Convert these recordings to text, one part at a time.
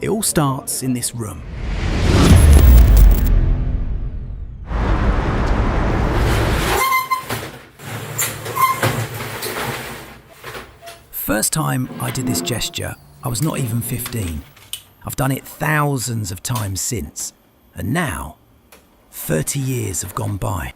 It all starts in this room. First time I did this gesture, I was not even 15. I've done it thousands of times since, and now 30 years have gone by.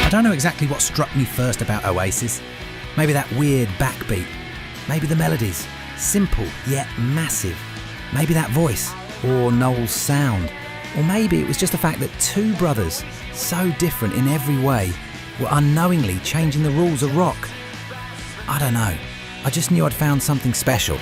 I don't know exactly what struck me first about Oasis. Maybe that weird backbeat. Maybe the melodies, simple yet massive. Maybe that voice, or Noel's sound. Or maybe it was just the fact that two brothers, so different in every way, were unknowingly changing the rules of rock. I don't know. I just knew I'd found something special.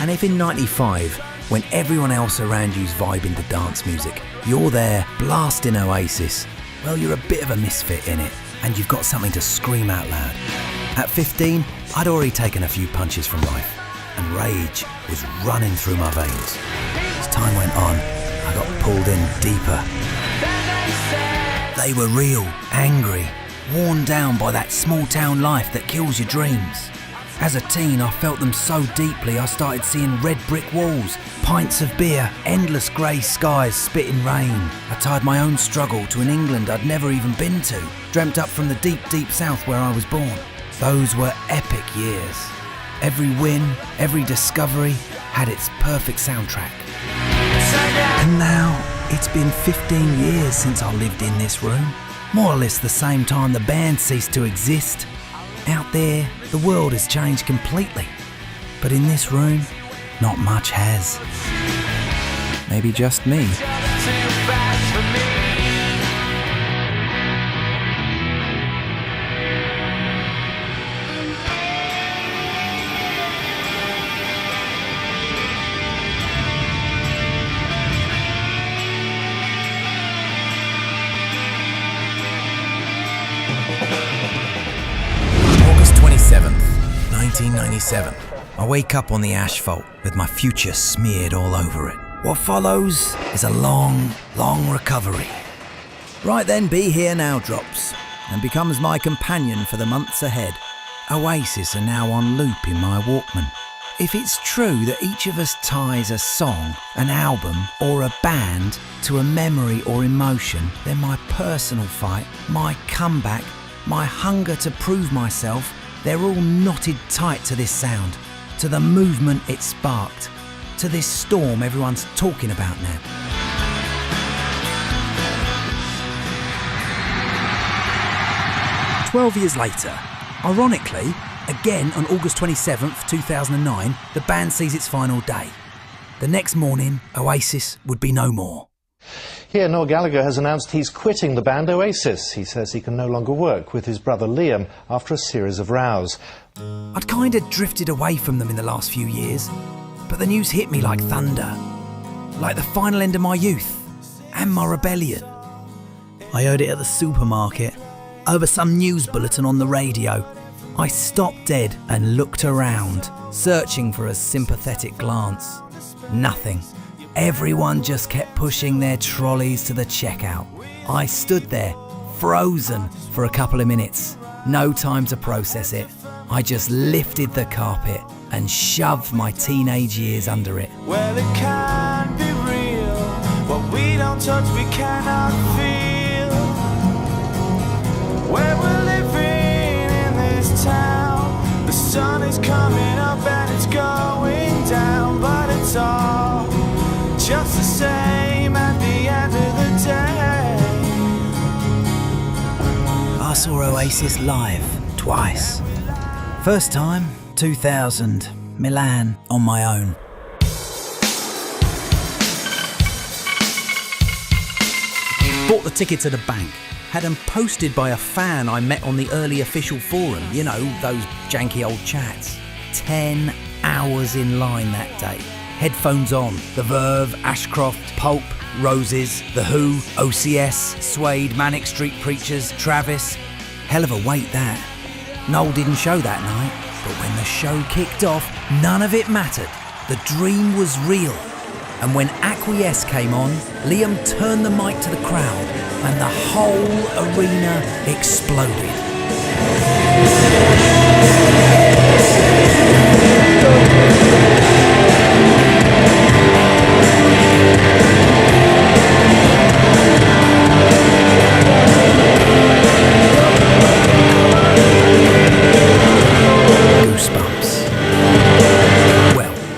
And if in '95, when everyone else around you's vibing to dance music, you're there blasting Oasis, well, you're a bit of a misfit in it, and you've got something to scream out loud. At 15, I'd already taken a few punches from life, and rage was running through my veins. As time went on, I got pulled in deeper. They were real, angry, worn down by that small town life that kills your dreams. As a teen, I felt them so deeply I started seeing red brick walls, pints of beer, endless grey skies spitting rain. I tied my own struggle to an England I'd never even been to, dreamt up from the deep, deep south where I was born. Those were epic years. Every win, every discovery had its perfect soundtrack. And now, it's been 15 years since I lived in this room. More or less the same time the band ceased to exist. Out there, the world has changed completely. But in this room, not much has. Maybe just me. August 27th, 1997. I wake up on the asphalt with my future smeared all over it. What follows is a long, long recovery. Right then, Be Here Now drops and becomes my companion for the months ahead. Oasis are now on loop in my Walkman. If it's true that each of us ties a song, an album or a band to a memory or emotion, then my personal fight, my comeback, my hunger to prove myself, they're all knotted tight to this sound, to the movement it sparked, to this storm everyone's talking about now. "12 years later, ironically, again on August 27th, 2009, the band sees its final day. The next morning, Oasis would be no more. Here, Noel Gallagher has announced he's quitting the band Oasis. He says he can no longer work with his brother Liam after a series of rows. I'd kind of drifted away from them in the last few years, but the news hit me like thunder, like the final end of my youth and my rebellion. I heard it at the supermarket, over some news bulletin on the radio. I stopped dead and looked around, searching for a sympathetic glance. Nothing. Everyone just kept pushing their trolleys to the checkout. I stood there, frozen, for a couple of minutes. No time to process it. I just lifted the carpet and shoved my teenage years under it. Well, it can't be real. What we don't touch, we cannot feel. Where we're living in this town, the sun is coming up and it's going down, but it's all just the same at the end of the day. I saw Oasis live twice. First time, 2000, Milan, on my own. Bought the tickets at a bank. Had them posted by a fan I met on the early official forum. You know, those janky old chats. 10 hours in line that day. Headphones on. The Verve, Ashcroft, Pulp, Roses, The Who, OCS, Suede, Manic Street Preachers, Travis. Hell of a wait that. Noel didn't show that night, but when the show kicked off, none of it mattered. The dream was real. And when Acquiesce came on, Liam turned the mic to the crowd and the whole arena exploded.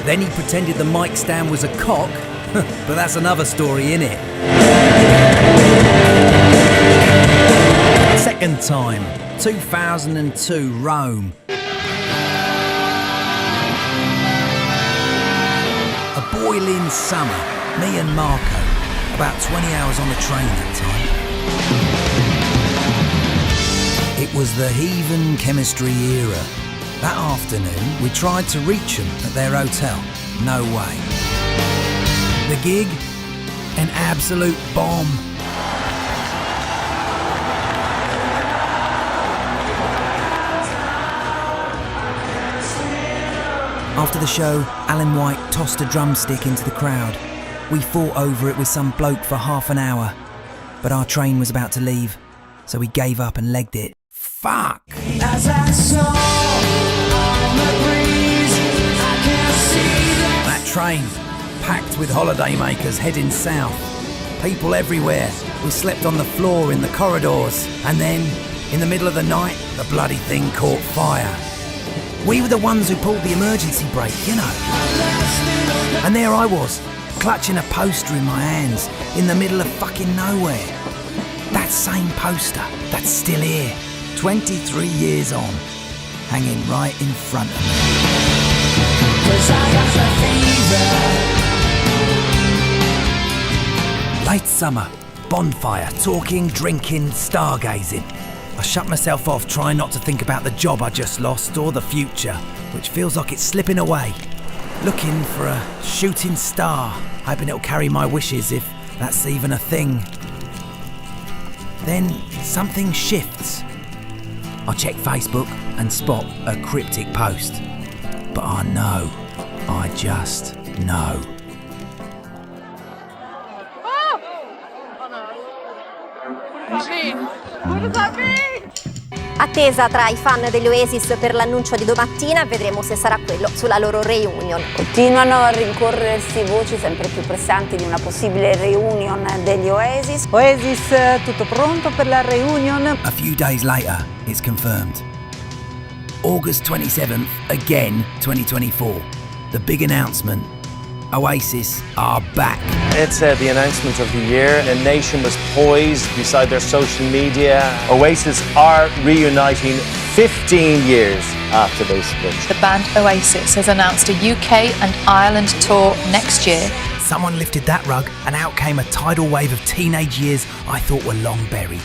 Then he pretended the mic stand was a cock, but that's another story, innit? Second time, 2002, Rome. A boiling summer, me and Marco, about 20 hours on the train that time. It was the heathen chemistry era. That afternoon, we tried to reach them at their hotel. No way. The gig? An absolute bomb. After the show, Alan White tossed a drumstick into the crowd. We fought over it with some bloke for half an hour, but our train was about to leave, so we gave up and legged it. Fuck! As I saw on the breeze, I can see That train, packed with holidaymakers heading south. People everywhere. We slept on the floor in the corridors. And then, in the middle of the night, the bloody thing caught fire. We were the ones who pulled the emergency brake, you know. And there I was, clutching a poster in my hands, in the middle of fucking nowhere. That same poster, that's still here, 23 years on, hanging right in front of me. 'Cause I got the fever. Late summer, bonfire, talking, drinking, stargazing. I shut myself off, trying not to think about the job I just lost or the future, which feels like it's slipping away. Looking for a shooting star, hoping it'll carry my wishes, if that's even a thing. Then something shifts. I check Facebook and spot a cryptic post. But I know, I just know. Attesa tra i fan degli Oasis per l'annuncio di domattina, vedremo se sarà quello sulla loro reunion. Continuano a rincorrersi voci sempre più pressanti di una possibile reunion degli Oasis. Oasis, tutto pronto per la reunion? A few days later, it's confirmed. August 27th, again 2024. The big announcement. Oasis are back. It's the announcement of the year. The nation was poised beside their social media. Oasis are reuniting 15 years after they split. The band Oasis has announced a UK and Ireland tour next year. Someone lifted that rug and out came a tidal wave of teenage years I thought were long buried.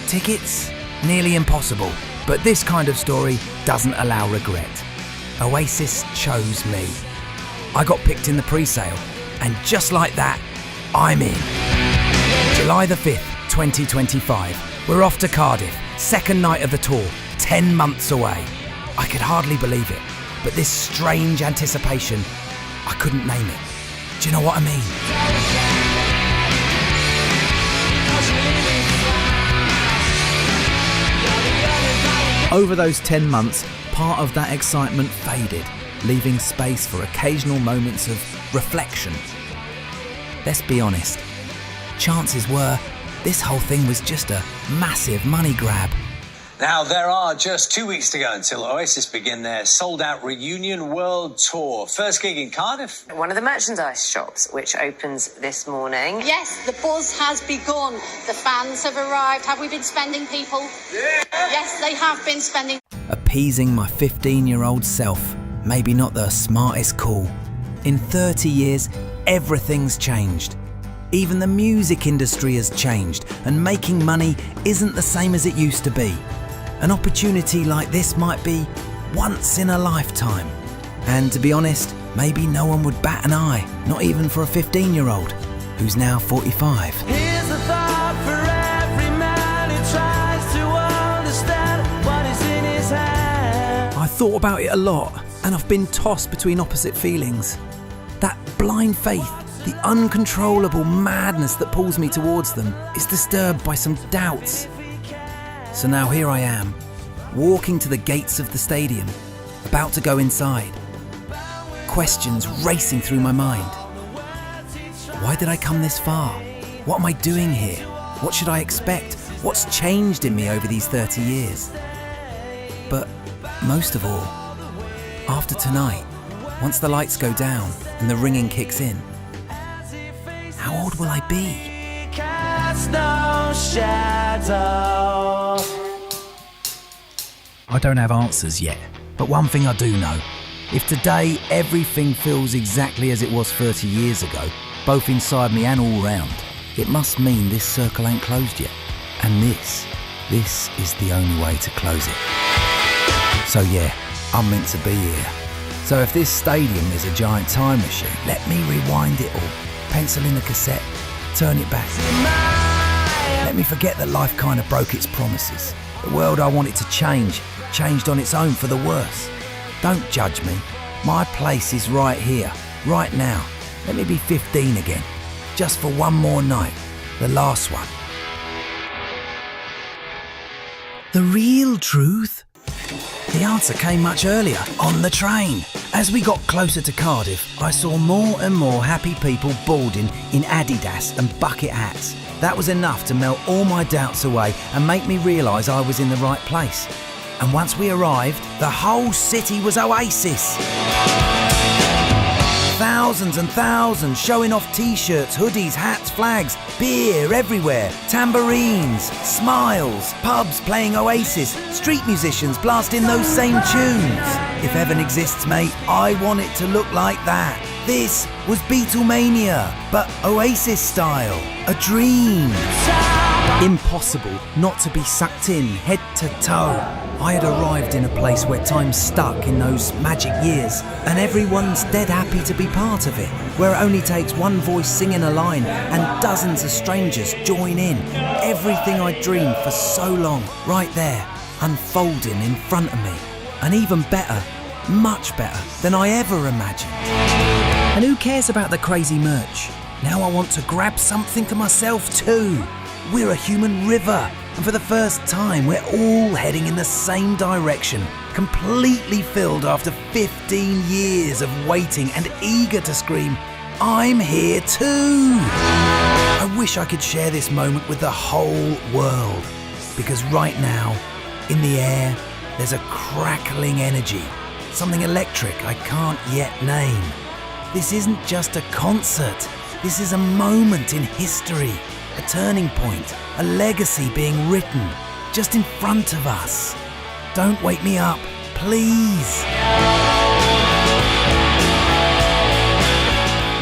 Tickets? Nearly impossible. But this kind of story doesn't allow regret. Oasis chose me. I got picked in the pre-sale, and just like that, I'm in. July the 5th, 2025. We're off to Cardiff, second night of the tour, 10 months away. I could hardly believe it, but this strange anticipation, I couldn't name it. Do you know what I mean? Over those 10 months, part of that excitement faded, leaving space for occasional moments of reflection. Let's be honest, chances were this whole thing was just a massive money grab. Now, there are just 2 weeks to go until Oasis begin their sold-out reunion world tour. First gig in Cardiff. One of the merchandise shops, which opens this morning. Yes, the buzz has begun. The fans have arrived. Have we been spending, people? Yeah. Yes, they have been spending. Appeasing my 15-year-old self, maybe not the smartest call. In 30 years, everything's changed. Even the music industry has changed, and making money isn't the same as it used to be. An opportunity like this might be once in a lifetime. And to be honest, maybe no one would bat an eye, not even for a 15-year-old, who's now 45. Here's a thought for every man who tries to understand what is in his hand. I thought about it a lot, and I've been tossed between opposite feelings. That blind faith, the uncontrollable madness that pulls me towards them, is disturbed by some doubts. So now here I am, walking to the gates of the stadium, about to go inside. Questions racing through my mind. Why did I come this far? What am I doing here? What should I expect? What's changed in me over these 30 years? But most of all, after tonight, once the lights go down and the ringing kicks in, how old will I be? Cast no shadow. I don't have answers yet, but one thing I do know. If today everything feels exactly as it was 30 years ago, both inside me and all round, it must mean this circle ain't closed yet. And this is the only way to close it. So yeah, I'm meant to be here. So if this stadium is a giant time machine, let me rewind it all. Pencil in the cassette, turn it back. Let me forget that life kind of broke its promises. The world I wanted to change, changed on its own for the worse. Don't judge me. My place is right here, right now. Let me be 15 again, just for one more night, the last one. The real truth? The answer came much earlier, on the train. As we got closer to Cardiff, I saw more and more happy people boarding in Adidas and bucket hats. That was enough to melt all my doubts away and make me realise I was in the right place. And once we arrived, the whole city was Oasis. Thousands and thousands showing off t-shirts, hoodies, hats, flags, beer everywhere, tambourines, smiles, pubs playing Oasis, street musicians blasting those same tunes. If heaven exists, mate, I want it to look like that. This was Beatlemania, but Oasis style, a dream. Impossible not to be sucked in head to toe. I had arrived in a place where time stuck in those magic years, and everyone's dead happy to be part of it, where it only takes one voice singing a line and dozens of strangers join in. Everything I dreamed for so long, right there, unfolding in front of me. And even better, much better than I ever imagined. And who cares about the crazy merch? Now I want to grab something for myself too. We're a human river, and for the first time we're all heading in the same direction, completely filled after 15 years of waiting and eager to scream, I'm here too! I wish I could share this moment with the whole world, because right now, in the air, there's a crackling energy, something electric I can't yet name. This isn't just a concert, this is a moment in history. A turning point, a legacy being written, just in front of us. Don't wake me up, please.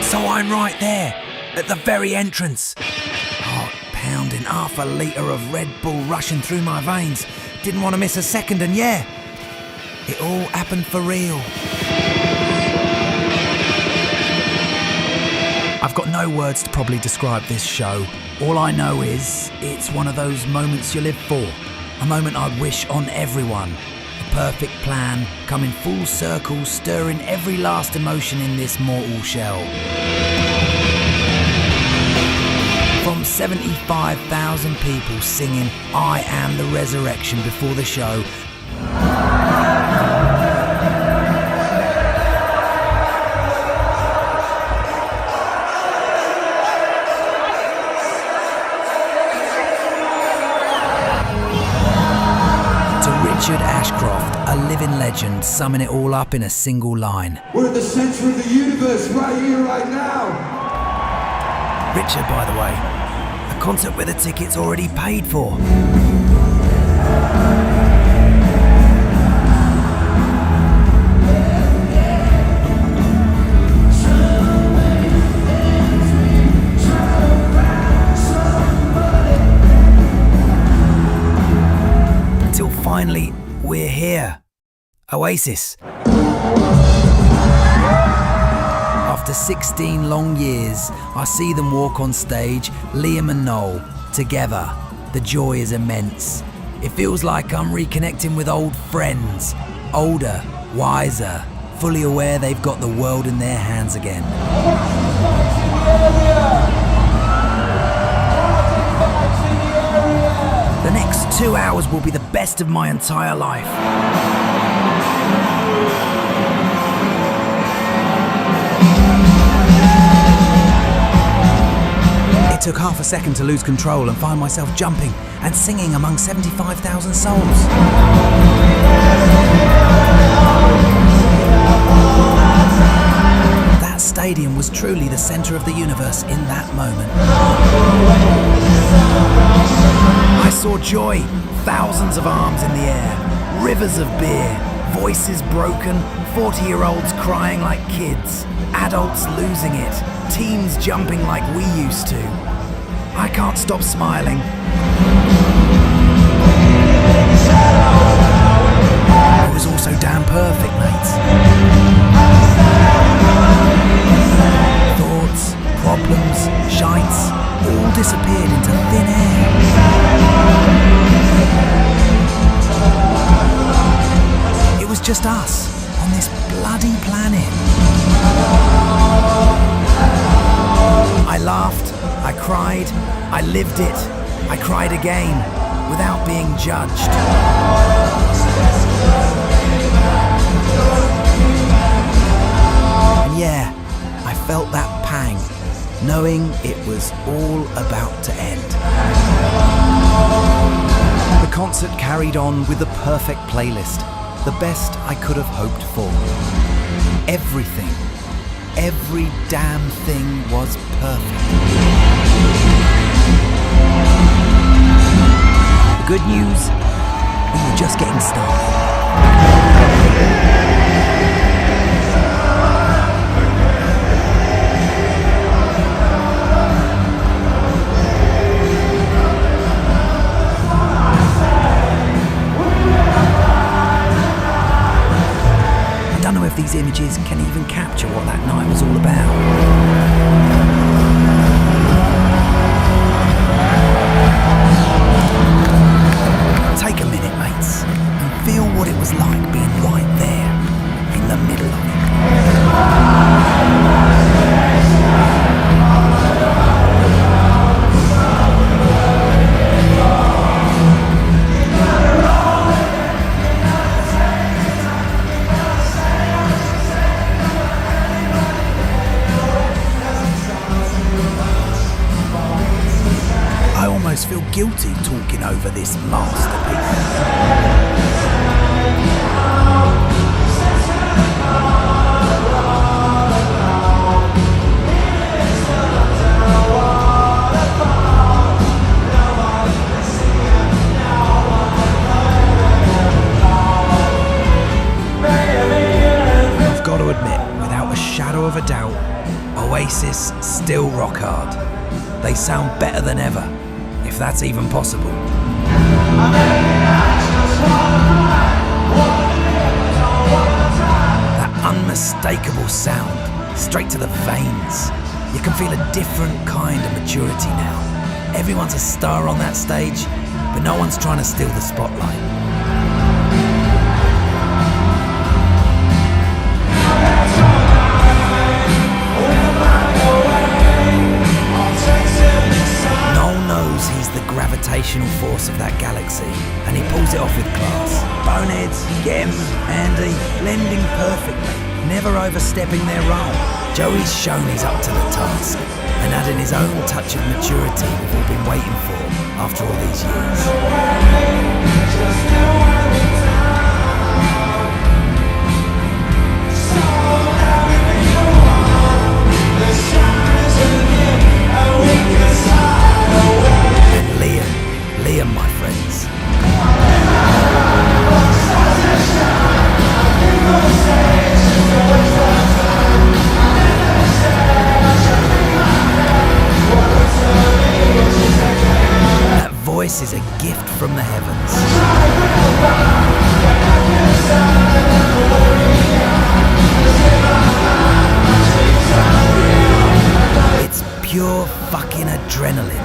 So I'm right there, at the very entrance. Heart pounding, half a litre of Red Bull rushing through my veins. Didn't want to miss a second, and yeah, it all happened for real. I've got no words to probably describe this show. All I know is, it's one of those moments you live for. A moment I'd wish on everyone. A perfect plan, coming full circle, stirring every last emotion in this mortal shell. From 75,000 people singing I Am the Resurrection before the show. Richard Ashcroft, a living legend, summing it all up in a single line. We're at the centre of the universe, right here, right now. Richard, by the way, a concert with the tickets already paid for. Until finally, we're here. Oasis. After 16 long years, I see them walk on stage, Liam and Noel, together. The joy is immense. It feels like I'm reconnecting with old friends. Older, wiser, fully aware they've got the world in their hands again. The next 2 hours will be the best of my entire life. It took half a second to lose control and find myself jumping and singing among 75,000 souls. That stadium was truly the centre of the universe in that moment. I saw joy, thousands of arms in the air, rivers of beer, voices broken, 40-year-olds crying like kids, adults losing it, teens jumping like we used to. I can't stop smiling. It was all so damn perfect, mates. Thoughts, problems, shites, all disappeared into thin air. It was just us on this bloody planet. I laughed, I cried, I lived it, I cried again, without being judged. And yeah, I felt that pang, knowing it was all about to end. The concert carried on with the perfect playlist, the best I could have hoped for. Everything, every damn thing was perfect. The good news, we were just getting started. I don't know if these images can even capture what that night was all about. Take a minute, mates, and feel what it was like being right there, in the middle of it. I almost feel guilty talking over this masterpiece. I've got to admit, without a shadow of a doubt, Oasis still rock hard. They sound better than ever, if that's even possible. That unmistakable sound, straight to the veins. You can feel a different kind of maturity now. Everyone's a star on that stage, but no one's trying to steal the spotlight. He's the gravitational force of that galaxy, and he pulls it off with class. Boneheads, Gem, Andy, blending perfectly, never overstepping their role. Joey's shown he's up to the task, and adding his own touch of maturity we've all been waiting for after all these years. Liam, my friends. That voice is a gift from the heavens. It's pure fucking adrenaline.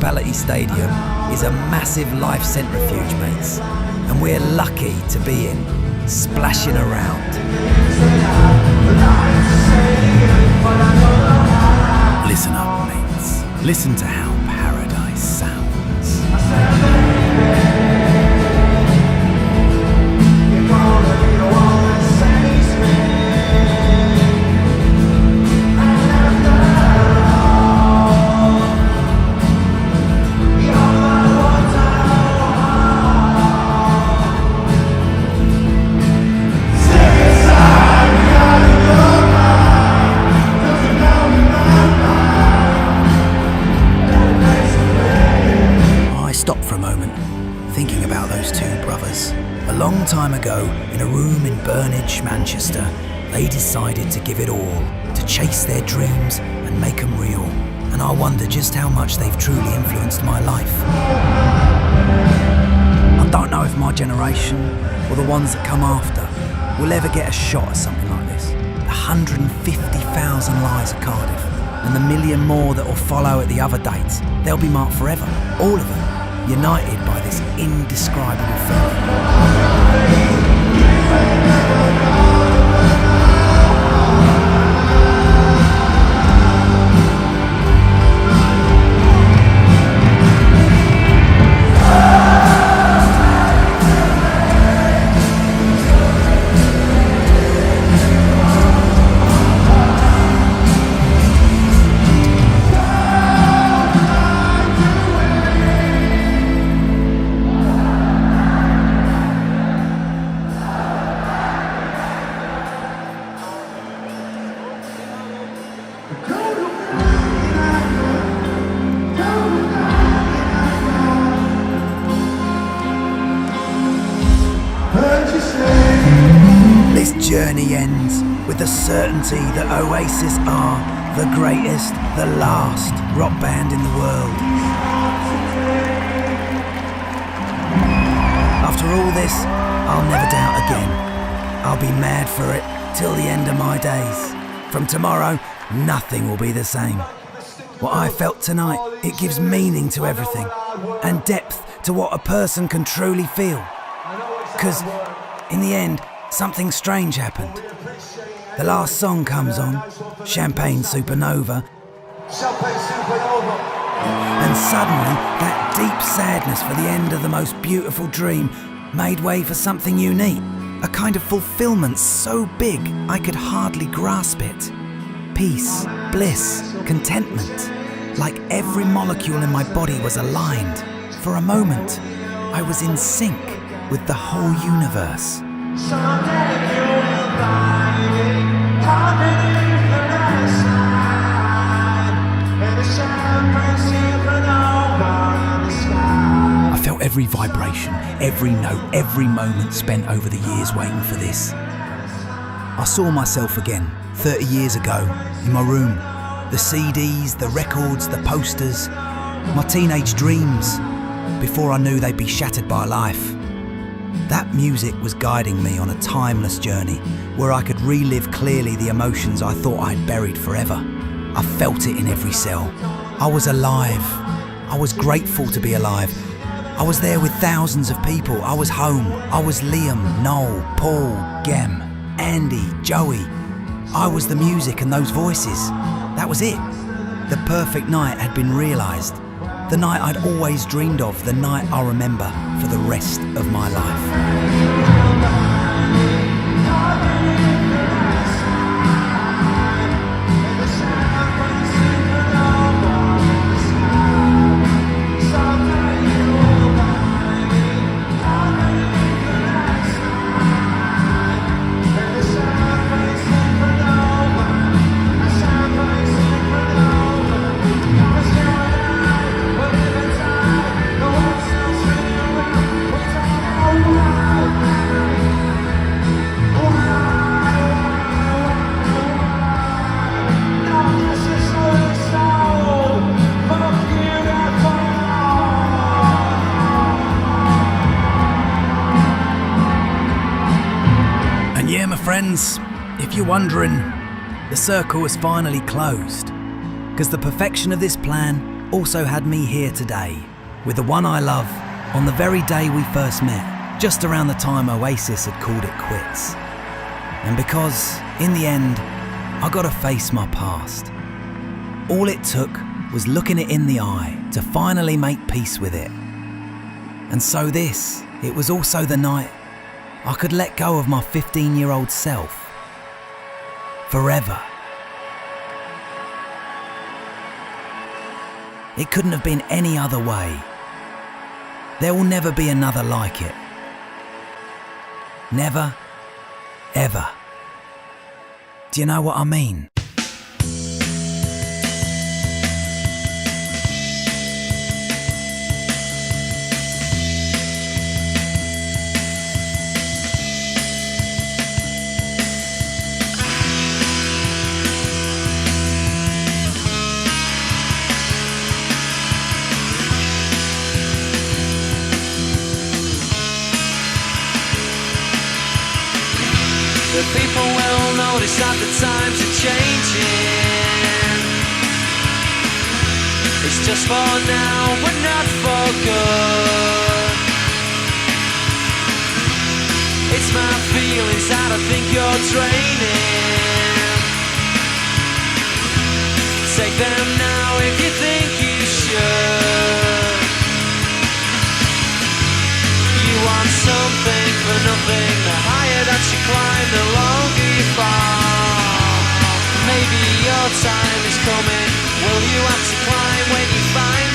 Municipality Stadium is a massive life centrifuge, mates. And we're lucky to be in, splashing around. Listen up, mates. Listen to how paradise sounds. Thinking about those two brothers. A long time ago, in a room in Burnage, Manchester, they decided to give it all, to chase their dreams and make them real. And I wonder just how much they've truly influenced my life. I don't know if my generation, or the ones that come after, will ever get a shot at something like this. The 150,000 lives of Cardiff, and the million more that will follow at the other dates, they'll be marked forever, all of them. United by this indescribable feeling. This journey ends with the certainty that Oasis are the greatest, the last rock band in the world. After all this, I'll never doubt again. I'll be mad for it till the end of my days. From tomorrow, nothing will be the same. What I felt tonight, it gives meaning to everything and depth to what a person can truly feel. 'Cause in the end, something strange happened. The last song comes on, Champagne Supernova, and suddenly that deep sadness for the end of the most beautiful dream made way for something unique, a kind of fulfillment so big I could hardly grasp it. Peace, bliss, contentment, like every molecule in my body was aligned. For a moment, I was in sync with the whole universe. I felt every vibration, every note, every moment spent over the years waiting for this. I saw myself again, 30 years ago, in my room. The CDs, the records, the posters, my teenage dreams, before I knew they'd be shattered by life. That music was guiding me on a timeless journey where I could relive clearly the emotions I thought I'd buried forever. I felt it in every cell. I was alive. I was grateful to be alive. I was there with thousands of people. I was home. I was Liam, Noel, Paul, Gem, Andy, Joey. I was the music and those voices. That was it. The perfect night had been realised. The night I'd always dreamed of, the night I'll remember for the rest of my life. Yeah, my friends, if you're wondering, the circle is finally closed. Because the perfection of this plan also had me here today with the one I love on the very day we first met, just around the time Oasis had called it quits. And because, in the end, I got to face my past. All it took was looking it in the eye to finally make peace with it. And so it was also the night I could let go of my 15-year-old self. Forever. It couldn't have been any other way. There will never be another like it. Never, ever. Do you know what I mean? The people will notice that the times are changing. It's just for now, but not for good. It's my feelings that I think you're draining. Take them now if you think you should. You want something for nothing. The higher that you climb, the longer you fall. Maybe your time is coming. Will you have to climb when you find